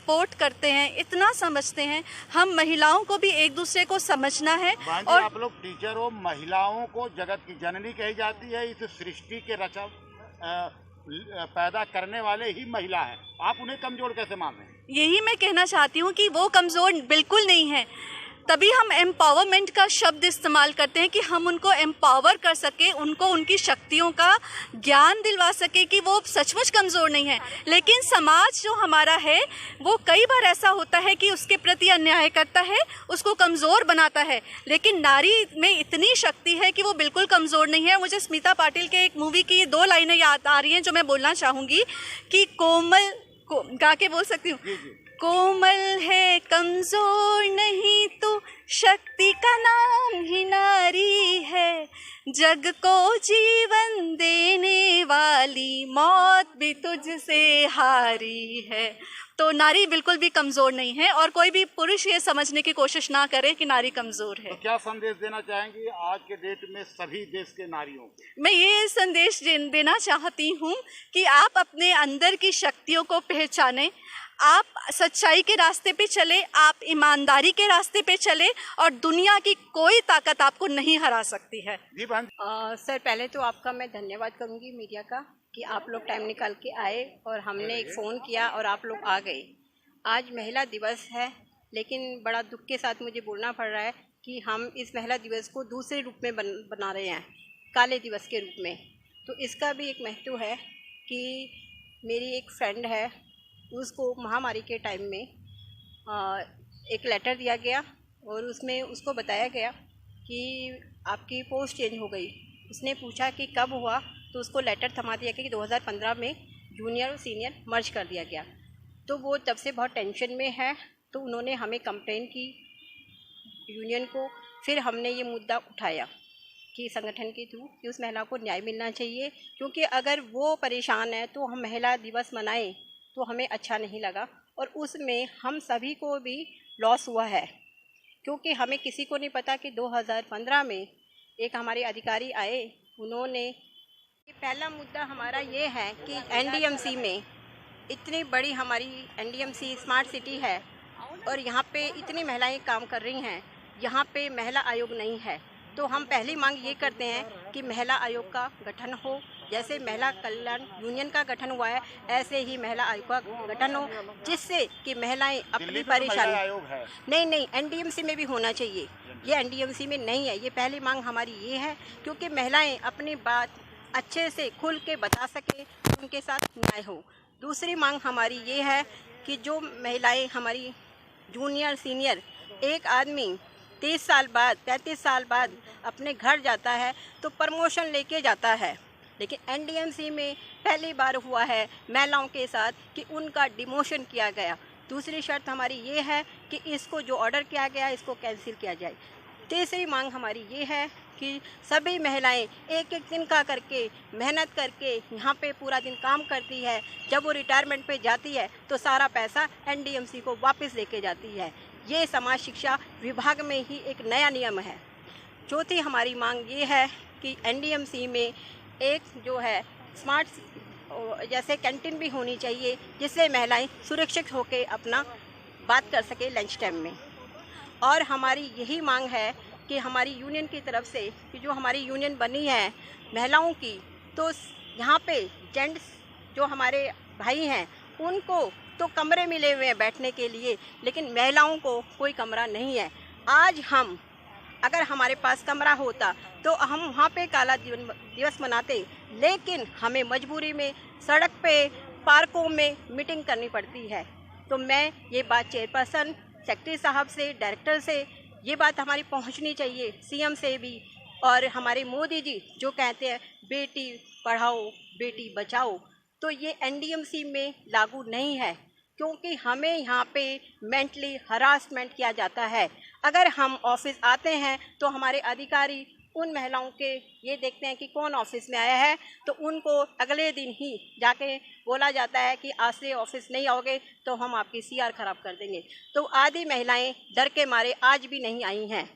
Support करते हैं, इतना समझते हैं। हम महिलाओं को भी एक दूसरे को समझना है। और आप लोग टीचर हो, महिलाओं को जगत की जननी कही जाती है, इस सृष्टि के रचक पैदा करने वाले ही महिला हैं। आप उन्हें कमजोर कैसे मान रहे हैं? यही मैं कहना चाहती हूँ कि वो कमज़ोर बिल्कुल नहीं है। तभी हम एम्पावरमेंट का शब्द इस्तेमाल करते हैं कि हम उनको एम्पावर कर सके, उनको उनकी शक्तियों का ज्ञान दिलवा सके कि वो सचमुच कमज़ोर नहीं है। लेकिन समाज जो हमारा है वो कई बार ऐसा होता है कि उसके प्रति अन्याय करता है, उसको कमज़ोर बनाता है। लेकिन नारी में इतनी शक्ति है कि वो बिल्कुल कमज़ोर नहीं है। मुझे स्मिता पाटिल के एक मूवी की 2 लाइनें याद आ रही हैं जो मैं बोलना चाहूँगी कि कोमल को गा के बोल सकती हूँ। कोमल है, कमजोर नहीं तू, शक्ति का नाम ही नारी है, जग को जीवन देने वाली मौत भी तुझसे हारी है। तो नारी बिल्कुल भी कमज़ोर नहीं है और कोई भी पुरुष ये समझने की कोशिश ना करे कि नारी कमज़ोर है। तो क्या संदेश देना चाहेंगी आज के डेट में सभी देश के नारियों को? मैं ये संदेश देना चाहती हूँ कि आप अपने अंदर की शक्तियों को पहचानें, आप सच्चाई के रास्ते पे चले, आप ईमानदारी के रास्ते पे चले और दुनिया की कोई ताकत आपको नहीं हरा सकती है। जी बहन। सर, पहले तो आपका मैं धन्यवाद करूँगी मीडिया का कि आप लोग टाइम निकाल के आए और हमने एक फ़ोन किया और आप लोग आ गए। आज महिला दिवस है, लेकिन बड़ा दुख के साथ मुझे बोलना पड़ रहा है कि हम इस महिला दिवस को दूसरे रूप में बना रहे हैं, काले दिवस के रूप में। तो इसका भी एक महत्व है कि मेरी एक फ्रेंड है, उसको महामारी के टाइम में एक लेटर दिया गया और उसमें उसको बताया गया कि आपकी पोस्ट चेंज हो गई। उसने पूछा कि कब हुआ, तो उसको लेटर थमा दिया कि 2015 में जूनियर और सीनियर मर्ज कर दिया गया। तो वो तब से बहुत टेंशन में है। तो उन्होंने हमें कंप्लेन की यूनियन को। फिर हमने ये मुद्दा उठाया कि संगठन के थ्रू कि उस महिला को न्याय मिलना चाहिए, क्योंकि अगर वो परेशान है तो हम महिला दिवस मनाएं तो हमें अच्छा नहीं लगा। और उसमें हम सभी को भी लॉस हुआ है, क्योंकि हमें किसी को नहीं पता कि 2015 में एक हमारे अधिकारी आए, उन्होंने पहला मुद्दा हमारा ये है कि एनडीएमसी में इतनी बड़ी हमारी एनडीएमसी स्मार्ट सिटी है और यहाँ पे इतनी महिलाएं काम कर रही हैं, यहाँ पे महिला आयोग नहीं है। तो हम पहली मांग ये करते हैं कि महिला आयोग का गठन हो। जैसे महिला कल्याण यूनियन का गठन हुआ है, ऐसे ही महिला आयोग का गठन हो, जिससे कि महिलाएं अपनी परेशानी नहीं एनडीएमसी में भी होना चाहिए। ये एनडीएमसी में नहीं है। ये पहली मांग हमारी ये है, क्योंकि महिलाएं अपनी बात अच्छे से खुल के बता सके, उनके साथ न्याय हो। दूसरी मांग हमारी ये है कि जो महिलाएं हमारी जूनियर सीनियर, एक आदमी 30 साल बाद 35 साल बाद अपने घर जाता है तो प्रमोशन लेके जाता है, लेकिन एनडीएमसी में पहली बार हुआ है महिलाओं के साथ कि उनका डिमोशन किया गया। दूसरी शर्त हमारी ये है कि इसको जो ऑर्डर किया गया इसको कैंसिल किया जाए। तीसरी मांग हमारी ये है कि सभी महिलाएं एक एक दिन का करके मेहनत करके यहाँ पे पूरा दिन काम करती है, जब वो रिटायरमेंट पे जाती है तो सारा पैसा एनडीएमसी को वापस लेके जाती है। ये समाज शिक्षा विभाग में ही एक नया नियम है। चौथी हमारी मांग ये है कि एनडीएमसी में एक जो है स्मार्ट जैसे कैंटीन भी होनी चाहिए, जिससे महिलाएं सुरक्षित होकर अपना बात कर सके लंच टाइम में। और हमारी यही मांग है कि हमारी यूनियन की तरफ से कि जो हमारी यूनियन बनी है महिलाओं की, तो यहाँ पे जेंट्स जो हमारे भाई हैं उनको तो कमरे मिले हुए हैं बैठने के लिए, लेकिन महिलाओं को कोई कमरा नहीं है। आज हम अगर हमारे पास कमरा होता तो हम वहाँ पे काला दिवस मनाते, लेकिन हमें मजबूरी में सड़क पे पार्कों में मीटिंग करनी पड़ती है। तो मैं ये बात चेयरपर्सन सेक्रेटरी साहब से, डायरेक्टर से, ये बात हमारी पहुंचनी चाहिए, सीएम से भी। और हमारे मोदी जी जो कहते हैं बेटी पढ़ाओ बेटी बचाओ, तो ये एनडीएमसी में लागू नहीं है, क्योंकि हमें यहाँ पे मेंटली हरासमेंट किया जाता है। अगर हम ऑफिस आते हैं तो हमारे अधिकारी उन महिलाओं के ये देखते हैं कि कौन ऑफिस में आया है, तो उनको अगले दिन ही जाके बोला जाता है कि आज से ऑफिस नहीं आओगे तो हम आपकी सीआर ख़राब कर देंगे। तो आधी महिलाएं डर के मारे आज भी नहीं आई हैं।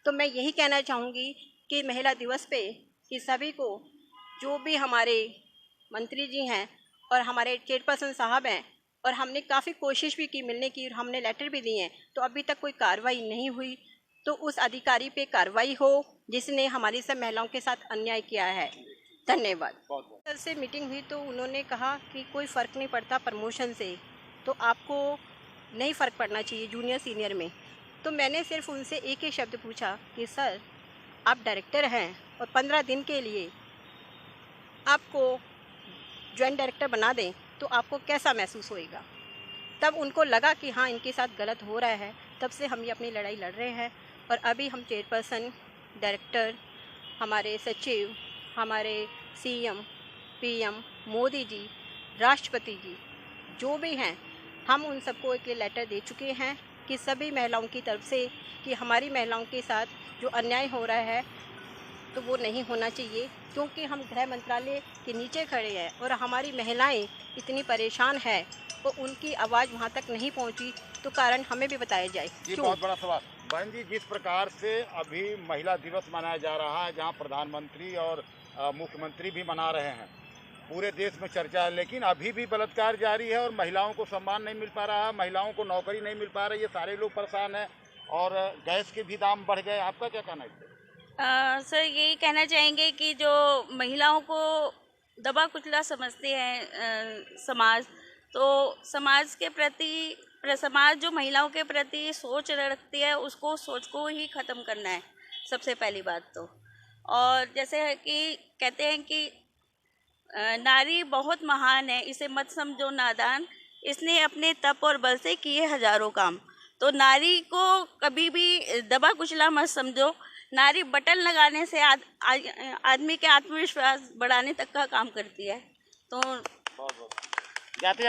तो मैं यही कहना चाहूँगी कि महिला दिवस पे कि सभी को, जो भी हमारे मंत्री जी हैं और हमारे चेयरपर्सन साहब हैं, और हमने काफ़ी कोशिश भी की मिलने की और हमने लेटर भी दिए हैं, तो अभी तक कोई कार्रवाई नहीं हुई। तो उस अधिकारी पे कार्रवाई हो जिसने हमारी सब महिलाओं के साथ अन्याय किया है। धन्यवाद। सर से मीटिंग हुई तो उन्होंने कहा कि कोई फ़र्क नहीं पड़ता प्रमोशन से, तो आपको नहीं फ़र्क पड़ना चाहिए जूनियर सीनियर में। तो मैंने सिर्फ उनसे एक ही शब्द पूछा कि सर आप डायरेक्टर हैं और 15 दिन के लिए आपको जॉइंट डायरेक्टर बना दें तो आपको कैसा महसूस होएगा। तब उनको लगा कि हाँ इनके साथ गलत हो रहा है, तब से हम ये अपनी लड़ाई लड़ रहे हैं। और अभी हम चेयरपर्सन, डायरेक्टर, हमारे सचिव, हमारे सीएम, पीएम, मोदी जी, राष्ट्रपति जी जो भी हैं, हम उन सबको एक लेटर दे चुके हैं कि सभी महिलाओं की तरफ से कि हमारी महिलाओं के साथ जो अन्याय हो रहा है तो वो नहीं होना चाहिए, क्योंकि हम गृह मंत्रालय के नीचे खड़े हैं और हमारी महिलाएं इतनी परेशान है और उनकी आवाज़ वहाँ तक नहीं पहुँची, तो कारण हमें भी बताया जाए। ये बहुत बड़ा सवाल। बहन जी, जिस प्रकार से अभी महिला दिवस मनाया जा रहा है, जहाँ प्रधानमंत्री और मुख्यमंत्री भी मना रहे हैं, पूरे देश में चर्चा है, लेकिन अभी भी बलात्कार जारी है और महिलाओं को सम्मान नहीं मिल पा रहा है, महिलाओं को नौकरी नहीं मिल पा रही है, सारे लोग परेशान हैं और गैस के भी दाम बढ़ गए। आपका क्या कहना है? सर यही कहना चाहेंगे कि जो महिलाओं को दबा कुचला समझते हैं समाज, तो समाज के प्रति समाज जो महिलाओं के प्रति सोच रखती है उसको सोच को ही ख़त्म करना है सबसे पहली बात तो। और जैसे है कि कहते हैं कि नारी बहुत महान है, इसे मत समझो नादान, इसने अपने तप और बल से किए हजारों काम। तो नारी को कभी भी दबा कुचला मत समझो। नारी बटन लगाने से आदमी के आत्मविश्वास बढ़ाने तक का काम करती है। तो जाते